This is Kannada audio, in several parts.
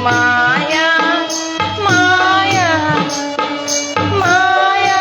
ಮಾಯಾ ಮಾಯಾ ಮಾಯಾ.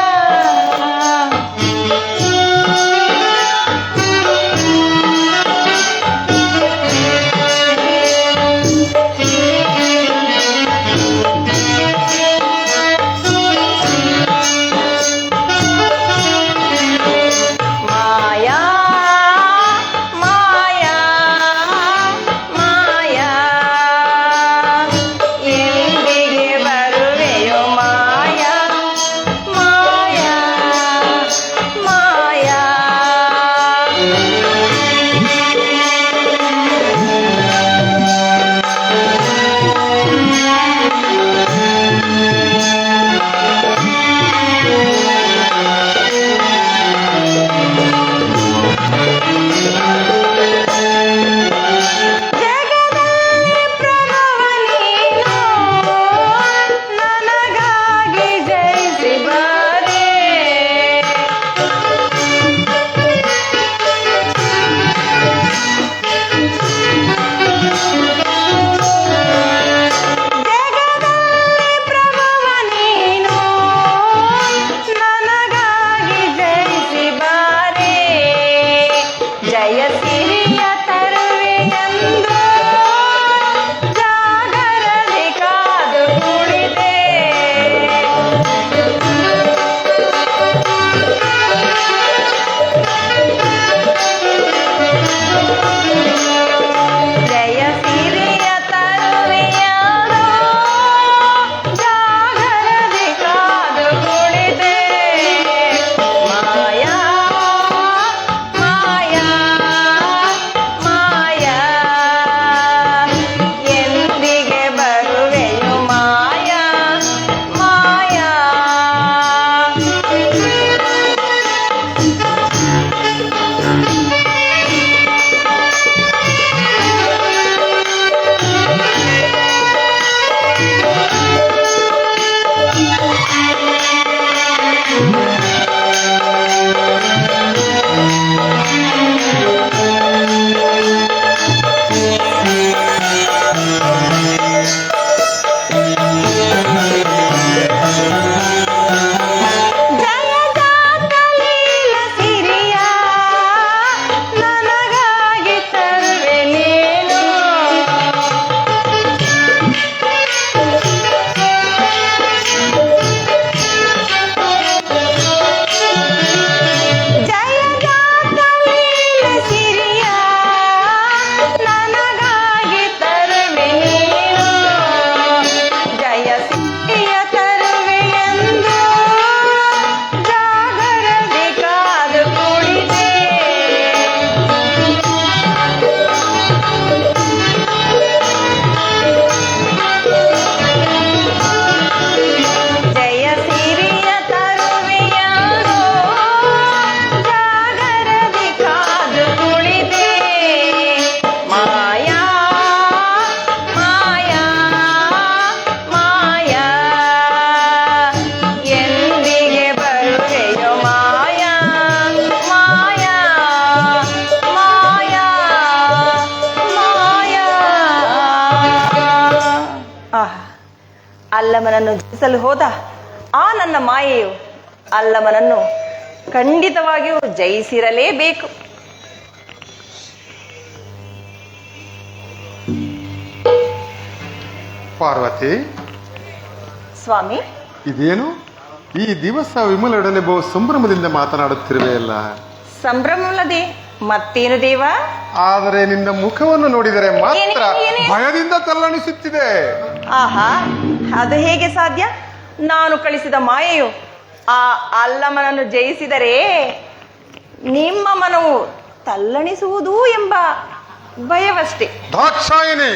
ಅಲ್ಲಮನನ್ನು ಜಯಿಸಲು ಹೋದ ಆ ನನ್ನ ಮಾಯೆಯು ಅಲ್ಲಮನನ್ನು ಖಂಡಿತವಾಗಿಯೂ ಜಯಿಸಿರಲೇಬೇಕು. ಪಾರ್ವತಿ, ಸ್ವಾಮಿ, ಇದೇನು ಈ ದಿವಸ ವಿಮಲೊಡನೆ ಬಹು ಸಂಭ್ರಮದಿಂದ ಮಾತನಾಡುತ್ತಿರುವೆಯಲ್ಲ? ಸಂಭ್ರಮವಲ್ಲದೆ ಮತ್ತೇನು ದೇವ? ಆದರೆ ನಿನ್ನ ಮುಖವನ್ನು ನೋಡಿದರೆ ಮಾತ್ರ ಭಯದಿಂದ ತಲ್ಲಣಿಸುತ್ತಿದೆ. ಆಹಾ, ಅದು ಹೇಗೆ ಸಾಧ್ಯ? ನಾನು ಕಳಿಸಿದ ಮಾಯೆಯು ಆ ಅಲ್ಲಮನನ್ನು ಜಯಿಸಿದರೆ ನಿಮ್ಮ ಮನವು ತಲ್ಲಣಿಸುವುದು ಎಂಬ ಭಯವಷ್ಟೇ. ದಾಕ್ಷಾಯಿನಿ,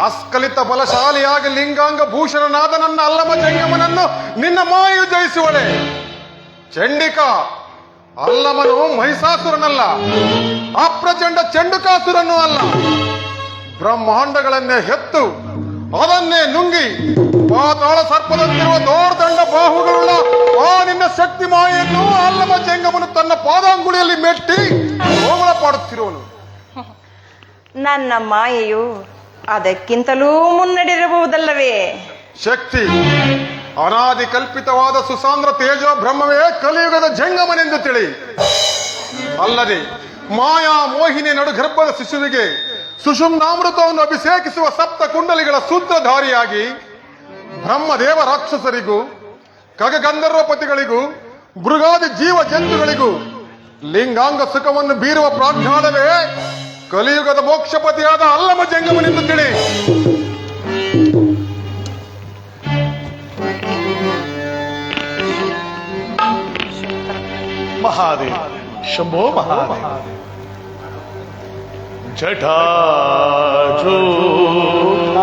ಆಸ್ಕಲಿತ ಬಲಶಾಲಿಯಾಗಿ ಲಿಂಗಾಂಗ ಭೂಷಣನಾದ ನನ್ನ ಅಲ್ಲಮ ಜಂಗಮನನ್ನು ನಿನ್ನ ಮಾಯೆಯು ಜಯಿಸುವಳೆ. ಚಂಡಿಕಾ, ಅಲ್ಲಮನು ಮಹಿಷಾಸುರನಲ್ಲ, ಅಪ್ರಚಂಡ ಚಂಡುಕಾಸುರನೂ ಅಲ್ಲ. ಬ್ರಹ್ಮಾಂಡಗಳನ್ನೇ ಹೆತ್ತು ಅದನ್ನೇ ನುಂಗಿ ಪಾತಾಳ ಸರ್ಪದಂತಿರುವ ದೋರ್ದಂಡ ಬಾಹುಗಳುಳ್ಳ ಆ ನಿನ್ನ ಶಕ್ತಿ ಮಾಯೆಯನ್ನು ಅಲ್ಲಮ ಜಂಗಮನು ತನ್ನ ಪಾದಾಂಗುಳಿಯಲ್ಲಿ ಮೆಟ್ಟಿ ಹೋಗಲ ಪಾಡುತ್ತಿರುವನು. ನನ್ನ ಮಾಯೆಯು ಅದಕ್ಕಿಂತಲೂ ಮುನ್ನಡೆದಿರಬಹುದಲ್ಲವೇ? ಶಕ್ತಿ ಅನಾದಿ ಕಲ್ಪಿತವಾದ ಸುಸಾಂದ್ರ ತೇಜೋ ಬ್ರಹ್ಮವೇ ಕಲಿಯುಗದ ಜಂಗಮನೆಂದು ತಿಳಿ. ಅಲ್ಲದೆ ಮಾಯಾ ಮೋಹಿನಿ ನಡುಗರ್ಭದ ಶಿಶುವಿಗೆ ಸುಷುಮ್ನಾಮೃತವನ್ನು ಅಭಿಷೇಕಿಸುವ ಸಪ್ತ ಕುಂಡಲಿಗಳ ಸೂತ್ರಧಾರಿಯಾಗಿ ಬ್ರಹ್ಮದೇವ ರಾಕ್ಷಸರಿಗೂ ಖಗಗಂಧರ್ವಪತಿಗಳಿಗೂ ಮೃಗಾದಿ ಜೀವ ಜಂತುಗಳಿಗೂ ಲಿಂಗಾಂಗ ಸುಖವನ್ನು ಬೀರುವ ಪ್ರಾಜ್ಞಾನವೇ ಕಲಿಯುಗದ ಮೋಕ್ಷಪತಿಯಾದ ಅಲ್ಲಮ ಜಂಗಮನೆಂದು ತಿಳಿ. ಮಹಾದೇವ ಶಂಭೋ ಮಹಾದೇವ. ಜಟಾಜೂಟ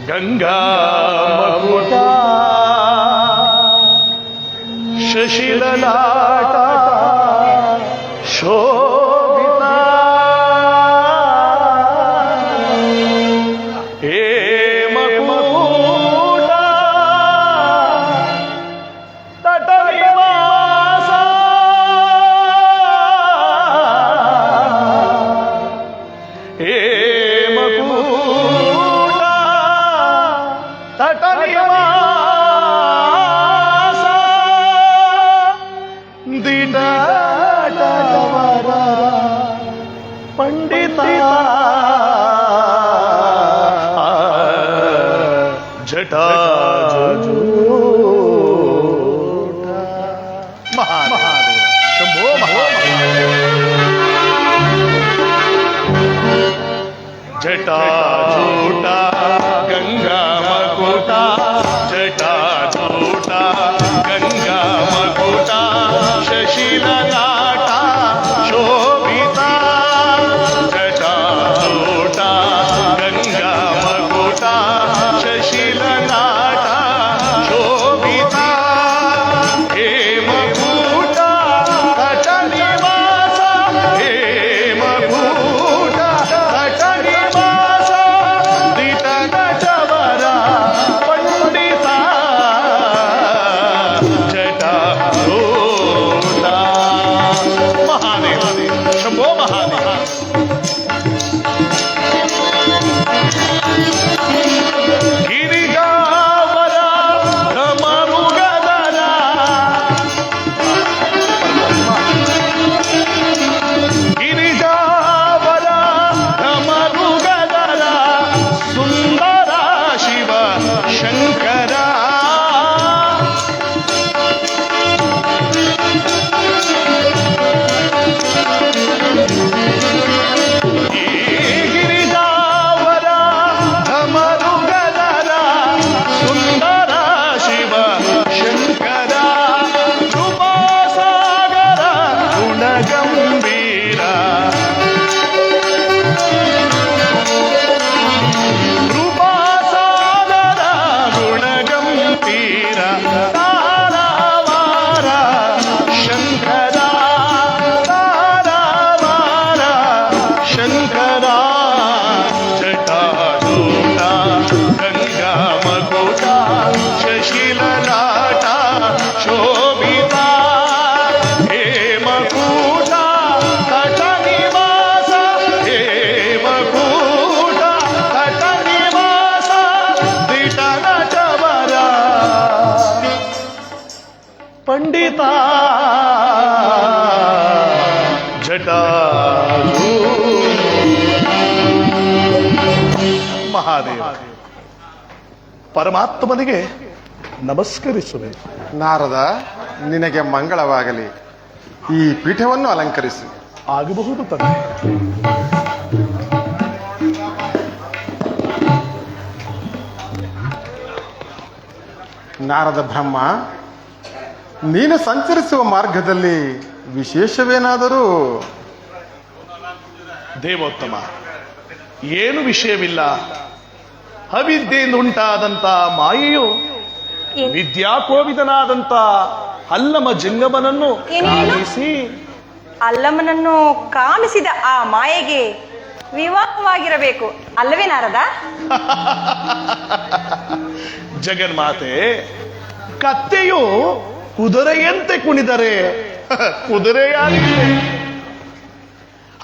ಗಂಗಾ ಮಕುಟ ಶಶಿಲಲಾಟ ಶೋಭಿತ ಹೇಮ ಮಕುಟ ತಟನಿವಾಸ ಹೇಮ ಮಕುಟ ತಟನಿವಾಸ ದಿಟವರ ಪಂಡಿತ ಜಟಾಜೂಟ ಮಹಾದೇವ ಶಂಭೋ ಜಟಾಜೂಟ ಗಂಗಾ ಮಕುಟ ಜಟಾಜೂಟ ಗಂಗಾ ಮಕುಟ ಶಶಿಲಲಾಟ ಶೋಭಿತ ಜಟಾಜೂಟ ಗಂಗಾ ಮಕುಟ ಶಶಿಲಲಾಟ ಶೋಭಿತ ಹೇಮಕೂಟ ತಟನಿವಾಸ ಹೇಮಕೂಟ ತಟನಿವಾಸ ದಿಟಗಟವರ ಪಂಡಿತ ಜಟಾಜೂಟ ಮಹಾದೇವ ಶಂಭೋ ಮಹಾದೇವ. ಗಿರಿಜಾವರ ಧಮರುಗದರ ಗಿರಿಜಾವರ ಧಮರುಗದರ ಸುಂದರ ಶಿವ ಶಂಕರ ಈ ಗಿರಿಜಾವರ ಧಮರುಗದರ ಸುಂದರ ಶಿವ ಶಂಕರ ಕೃಪಾಸಾಗರ ಗುಣಗಂಭೀರ ಕೃಪಾಸಾಗರ ಗುಣಗಂಭೀರ ತಾರಾವಾರ ಶಂಕರ ತಾರಾವಾರ ಶಂಕರ ಜಟಾಜೂಟ ಗಂಗಾ ಮಕುಟ ಶಶಿಲಲಾಟ ಶೋಭಿತ ಹೇಮಕೂಟ ತಟನಿವಾಸ ಹೇಮಕೂಟ ತಟನಿವಾಸ ದಿಟನಟವರ ಪಂಡಿತ ಜಟಾಜೂ ಮಹಾದೇವ ಪರಮಾತ್ಮನಿಗೆ ನಮಸ್ಕರಿಸುವೆ. ನಾರದ, ನಿನಗೆ ಮಂಗಳವಾಗಲಿ. ಈ ಪೀಠವನ್ನು ಅಲಂಕರಿಸಿ. ಆಗಬಹುದು ತಂದೆ. ನಾರದ ಬ್ರಹ್ಮ, ನೀನು ಸಂಚರಿಸುವ ಮಾರ್ಗದಲ್ಲಿ ವಿಶೇಷವೇನಾದರೂ? ದೇವೋತ್ತಮ, ಏನು ವಿಷಯವಿಲ್ಲ. ಅವಿದ್ಯೆಯಿಂದ ಉಂಟಾದಂತ ಮಾಯೆಯು ವಿದ್ಯಾಕೋವಿದನಾದಂತ ಅಲ್ಲಮ ಜಂಗಮನನ್ನು ಕಾಣಿಸಿ ಅಲ್ಲಮನನ್ನು ಕಾಮಿಸಿದ ಆ ಮಾಯೆಗೆ ವಿವಾಹವಾಗಿರಬೇಕು ಅಲ್ಲವೇ ನಾರದ? ಜಗನ್ಮಾತೆ, ಕತ್ತೆಯು ಕುದುರೆಯಂತೆ ಕುಣಿದರೆ ಕುದುರೆಯಾಗಿದೆ.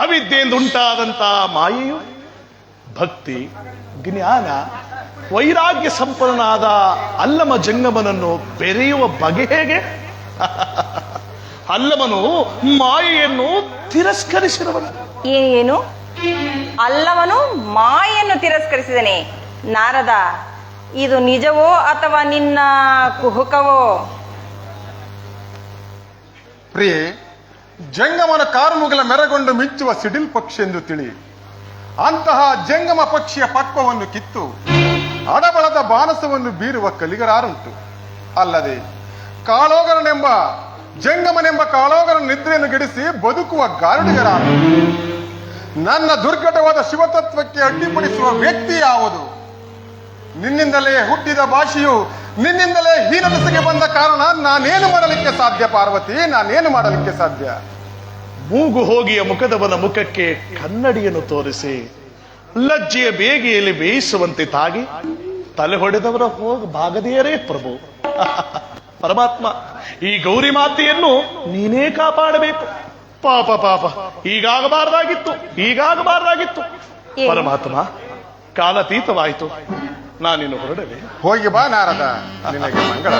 ಅವಿದ್ಯೆಯಿಂದ ಉಂಟಾದಂತ ಮಾಯೆಯು ಭಕ್ತಿ, ಜ್ಞಾನ, ವೈರಾಗ್ಯ ಸಂಪನ್ನನಾದ ಅಲ್ಲಮ ಜಂಗಮನನ್ನು ಬೆರೆಯುವ ಬಗೆ ಹೇಗೆ? ಅಲ್ಲಮನು ಮಾಯೆಯನ್ನು ತಿರಸ್ಕರಿಸಿದವನು. ಏನು? ಅಲ್ಲವನು ಮಾಯನ್ನು ತಿರಸ್ಕರಿಸಿದನೆ. ನಾರದ, ಇದು ನಿಜವೋ ಅಥವಾ ನಿನ್ನ ಕುಹುಕವೋ? ಪ್ರಿಯೆ, ಜಂಗಮನ ಕಾರ್ಮುಗಲ ಮೆರಗೊಂಡು ಮಿಂಚುವ ಸಿಡಿಲ್ ಪಕ್ಷಿ ಎಂದು ತಿಳಿ. ಅಂತಹ ಜಂಗಮ ಪಕ್ಷಿಯ ಪಕ್ವವನ್ನು ಕಿತ್ತು ಅಡಬಳದ ಬಾನಸವನ್ನು ಬೀರುವ ಕಲಿಗರಾರುಂಟು. ಅಲ್ಲದೆ ಕಾಳೋಗರನೆಂಬ ಜಂಗಮನೆಂಬ ಕಾಳೋಗರ ನಿದ್ರೆಯನ್ನು ಗೆಡಿಸಿ ಬದುಕುವ ಗಾರುಡಿಗರಾರು. ನನ್ನ ದುರ್ಘಟವಾದ ಶಿವತತ್ವಕ್ಕೆ ಅಡ್ಡಿಪಡಿಸುವ ವ್ಯಕ್ತಿ ಯಾವುದು? ನಿನ್ನಿಂದಲೇ ಹುಟ್ಟಿದ ಭಾಷೆಯು ನಿನ್ನಿಂದಲೇ ಹೀನದಸೆಗೆ ಬಂದ ಕಾರಣ ನಾನೇನು ಮಾಡಲಿಕ್ಕೆ ಸಾಧ್ಯ ಪಾರ್ವತಿ? ನಾನೇನು ಮಾಡಲಿಕ್ಕೆ ಸಾಧ್ಯ? ಮೂಗು ಹೋಗಿಯ ಮುಖದವನ ಮುಖಕ್ಕೆ ಕನ್ನಡಿಯನ್ನು ತೋರಿಸಿ ಲಜ್ಜೆಯ ಬೇಗೆಯಲ್ಲಿ ಬೇಯಿಸುವಂತೆ ತಾಗಿ ತಲೆ ಹೊಡೆದವರ ಭಾಗದೆಯರೇ ಪ್ರಭು. ಪರಮಾತ್ಮ, ಈ ಗೌರಿ ಮಾತೆಯನ್ನು ನೀನೇ ಕಾಪಾಡಬೇಕು. ಪಾಪ ಪಾಪ, ಹೀಗಾಗಬಾರ್ದಾಗಿತ್ತು. ಪರಮಾತ್ಮ, ಕಾಲತೀತವಾಯಿತು. ನಾನಿನ್ನು ಹೊರಡವೆ. ಹೋಗಿ ಬಾ ನಾರದ, ನಿನಗೆ ಮಂಗಳ.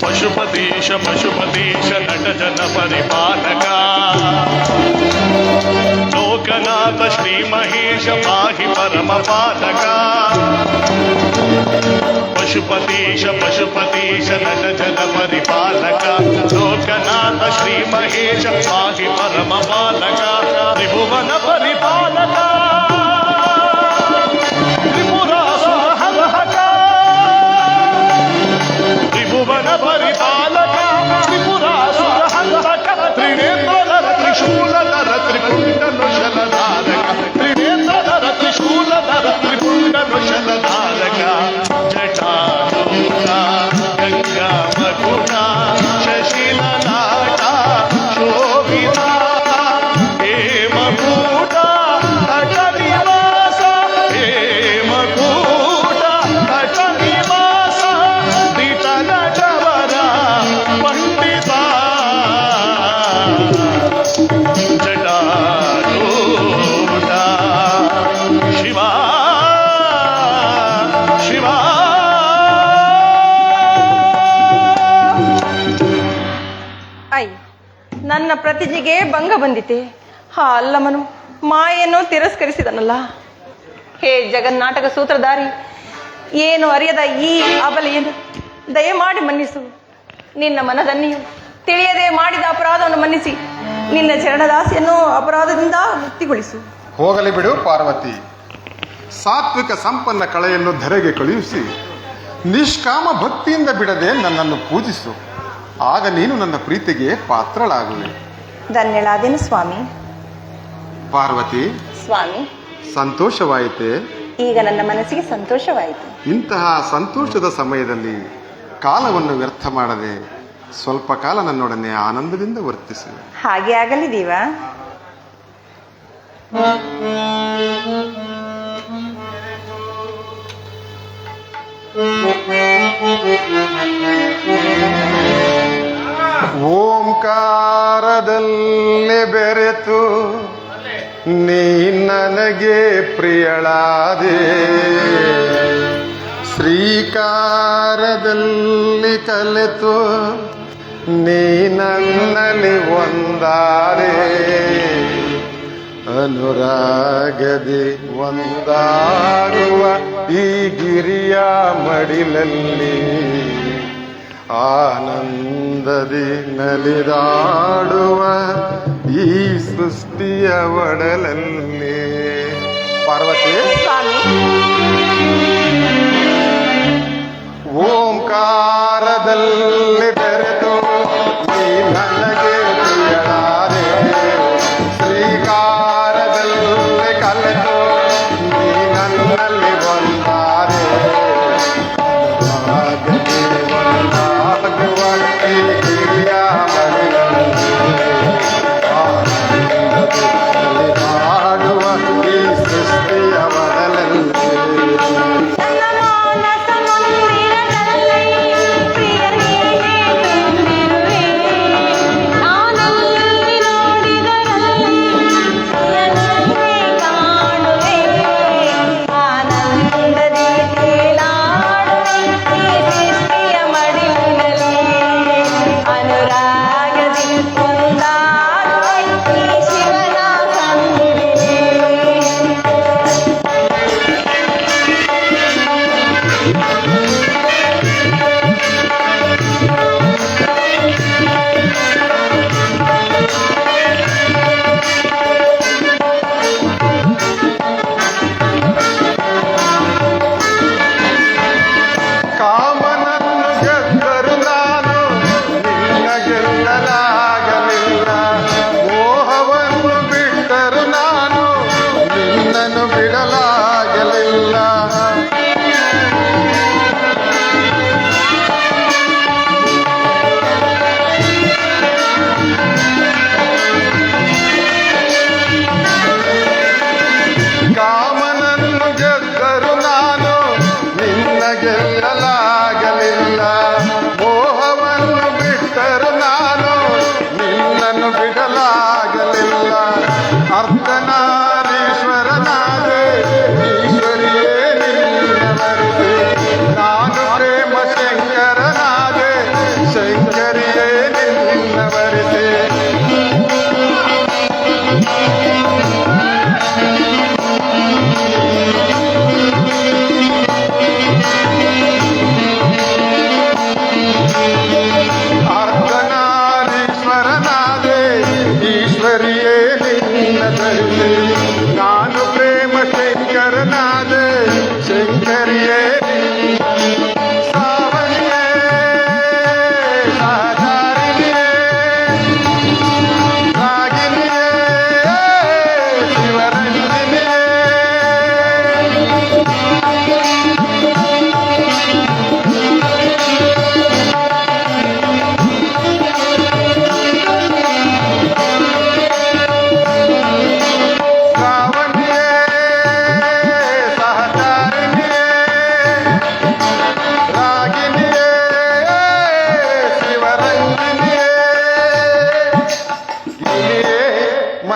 ಪಶುಪತೀಶ ನಟ ಜನ ಪರಿಪಾಲಕ ಲೋಕನಾಥ ಶ್ರೀ ಮಹೇಶ ಪಾಹಿ ಪರಮ ಪಾಲಕ. ಪಶುಪತೀಶ ನಟ ಜನ ಪರಿಪಾಲಕ ಲೋಕನಾಥ ಶ್ರೀ ಮಹೇಶ ಪಾಹಿ ಪರಮ ಪಾಲಕ. ತ್ರಿಭುವನ ಪರಿಪಾಲಕ ತ್ರಿಭುವನ ಪರಿಪಾಲಕ ತ್ರಿಪುರಾಸುರ ಹಂತಕ ತ್ರಿನೇತ್ರಧರ ತ್ರಿಶೂಲಧರ ತ್ರಿಪುಂಡನುಶಲಧಾರಕ ತ್ರಿನೇತ್ರಧರ ತ್ರಿಶೂಲಧರ ತ್ರಿಪುಂಡನುಶಲಧಾರಕ. ಜಟಾಧೂತ ಗಂಗಾ ಮಗುಣ ಶಶಿಲಲಾಟ ಶೋಭಿತ ಹೇಮಕೂಟ ಅಟನಿವಾಸ ಹೇಮಕೂಟ ಅಟನಿವಾಸ ದಿತನಟವರ ಪಂಡಿತ ಜಟಾಧೂತ ಶಿವ ಶಿವ. ಅಯ್ಯ, ನನ್ನ ಪ್ರತಿಜ್ಞೆಗೆ ಭಂಗ ಬಂದಿತೆ. ಆ ಅಲ್ಲಮನು ಮಾಯನ್ನು ತಿರಸ್ಕರಿಸಿದನಲ್ಲ. ಹೇ ಜಗನ್ನಾಟಕ ಸೂತ್ರಧಾರಿ, ಏನು ಅರಿಯದ ಈ ಅಬಲೆಯನ್ನು ದಯಮಾಡಿ ಮನ್ನಿಸು. ನಿನ್ನ ಮನದನ್ನಿಯು ತಿಳಿಯದೆ ಮಾಡಿದ ಅಪರಾಧವನ್ನು ಮನ್ನಿಸಿ ನಿನ್ನ ಚರಣದಾಸಿಯನ್ನು ಅಪರಾಧದಿಂದ ಮುಕ್ತಿಗೊಳಿಸು. ಹೋಗಲಿ ಬಿಡು ಪಾರ್ವತಿ. ಸಾತ್ವಿಕ ಸಂಪನ್ನ ಕಳೆಯನ್ನು ಧರೆಗೆ ಕಳುಹಿಸಿ ನಿಷ್ಕಾಮ ಭಕ್ತಿಯಿಂದ ಬಿಡದೆ ನನ್ನನ್ನು ಪೂಜಿಸು. ಆಗ ನೀನು ನನ್ನ ಪ್ರೀತಿಗೆ ಪಾತ್ರಳಾಗುವೆ. ಧನ್ಯಳಾದೇನು ಸ್ವಾಮಿ. ಪಾರ್ವತಿ, ಸ್ವಾಮಿ, ಸಂತೋಷವಾಯಿತೆ? ಈಗ ನನ್ನ ಮನಸ್ಸಿಗೆ ಸಂತೋಷವಾಯಿತು. ಇಂತಹ ಸಂತೋಷದ ಸಮಯದಲ್ಲಿ ಕಾಲವನ್ನು ವ್ಯರ್ಥ ಮಾಡದೆ ಸ್ವಲ್ಪ ಕಾಲ ನನ್ನೊಡನೆ ಆನಂದದಿಂದ ವರ್ತಿಸು. ಹಾಗೆ ಆಗಲಿ ದೇವ. ಓಂಕಾರದಲ್ಲಿ ಬೆರೆತು ನೀ ನನಗೆ ಪ್ರಿಯಳಾದೆ, ಶ್ರೀಕಾರದಲ್ಲಿ ಕಲೆತು ನೀ ನನ್ನಲ್ಲಿ ಒಂದಾರೆ, ಅನುರಾಗದಿ ಒಂದಾಗುವ ಈ ಗಿರಿಯ ಮಡಿಲಲ್ಲಿ ಆನಂದದಿ ನಲಿದಾಡುವ ಈ ಸೃಷ್ಟಿಯ ಒಡಲಲ್ಲಿ. ಪಾರ್ವತಿ, ಸ್ವಾಮಿ, ಓಂಕಾರದಲ್ಲಿ ಬೆರೆತು ನೀ ನನಗೆ ಪ್ರಿಯಳಾದೆ, ಶ್ರೀಕಾರದಲ್ಲಿ ಕಲೆತು ನೀ ನನ್ನಲ್ಲಿ ಒಂದಾದೆ, ಒಂದಾಗುವ ಈ ಗಿರಿಯ ಮಡಿಲಲ್ಲಿ ಆಡುವ ಈ ಸೃಷ್ಟಿಯ ಒಡಲಲ್ಲಿ. ನನ್ನ ಮಾನಸ ಮಂದಿರದಲ್ಲಿ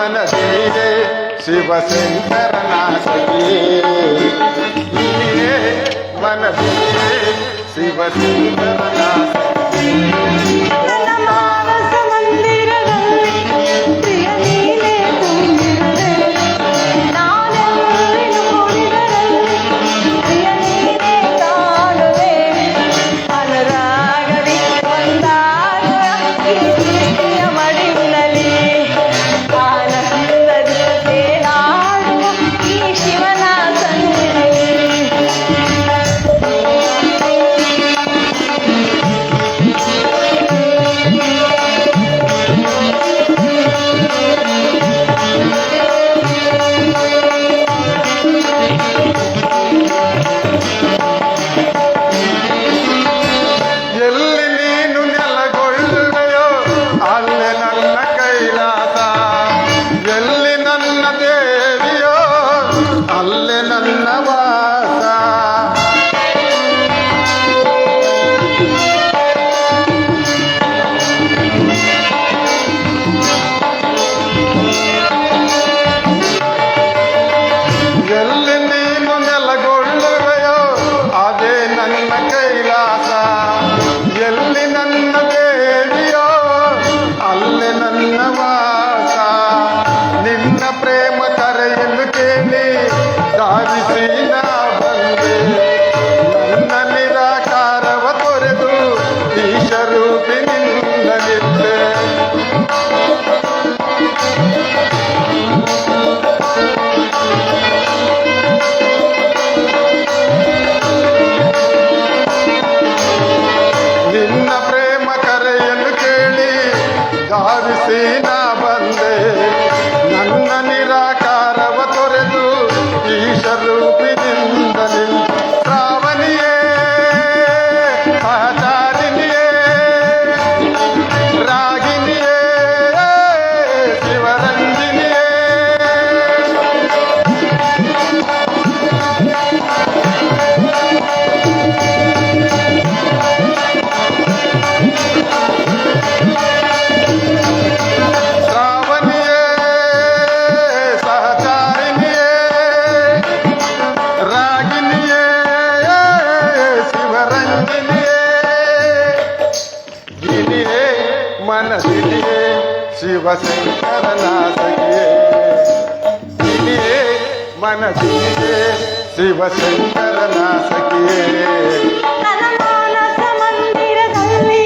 ಮನದಿನಿಯೇ ಶಿವಶಂಕರನ ಸಖಿಯೇ ನೀನೇ ಮನದಿನಿಯೇ ಶಿವಶಂಕರನ ನನ್ನ ಮಾನಸ ಮಂದಿರದಲ್ಲಿ ಪ್ರಿಯ ನೀನೇ ತುಂಬಿರುವೆ. ನಾನೆಲ್ಲಿ ನೋಡಿದರಲ್ಲಿ ಪ್ರಿಯ ನೀನೇ ಕಾಣುವೆ. ಅನುರಾಗದಿ ಒಂದಾಗುವ ಈ ಸೃಷ್ಟಿಯ ಮಡಿಲಿನಲ್ಲಿ ಆನಂದದಿ ತೇಲಾಡುವ ಈ ಶಿವನ ಸನ್ನಿಧಿಯಲ್ಲಿ. ಎಲ್ಲಿ ನೀನು ನೆಲಗೊಳ್ಳುವೆಯೋ ಅಲ್ಲೇ ನನ್ನ ಕೈಲಾಸ ಎಲ್ಲಿ ನನ್ನ ದೇವಿಯೋ ಅಲ್ಲೇ ನನ್ನ ವಾಸ ಎಲ್ಲಿ ನೀನು ನೆಲಗೊಳ್ಳುವೆಯೋ ಅದೇ ನನ್ನ ಕೈಲಾಸ ಎಲ್ಲಿ ನನ್ನ ದೇವಿಯೋ ಅಲ್ಲೇ ನನ್ನ ವಾಸ ನಿನ್ನ ಪ್ರೇಮ ಕರೆಯನ್ನು ಕೇಳಿ ಧಾವಿಸಿ ನಾ ಬಂದೆ ನನ್ನ ನಿರಾಕಾರವ ತೊರೆದು ಈಶರೂಪಿನಿಂದ ನಿದ್ದೆ ನಿನ್ನ ಪ್ರೇಮ ಕರೆಯನ್ನು ಕೇಳಿ ಧಾವಿಸಿ ನಾ ಬಂದೆ ನನ್ನ ನಿರಾಕಾರವ ತೊರೆದು ಈಶರೂಪಿನಿಂದ ಶ್ರಾವಣಿಯೇ ಸಹಚಾರಿಣಿಯೇ ರಾಗಿಣಿಯೇ ಶಿವರಂಜಿನಿಯೇ ಶ್ರಾವಣಿಯೇ ಸಹಚಾರಿಣಿಯೇ ರಾಗಿಣಿಯೇ ಶಿವರಂಜನಿಯೇ ಗಿಣಿಯೇ ಮನದಿನಿಯೇ ಶಿವಶಂಕರನ ಸಖಿಯೇ ಗಿಣಿಯೇ ಮನದಿನಿಯೇ ಶಿವಶಂಕರನ ಸಖಿಯೇ ನನ್ನ ಮಾನಸ ಮಂದಿರದಲ್ಲಿ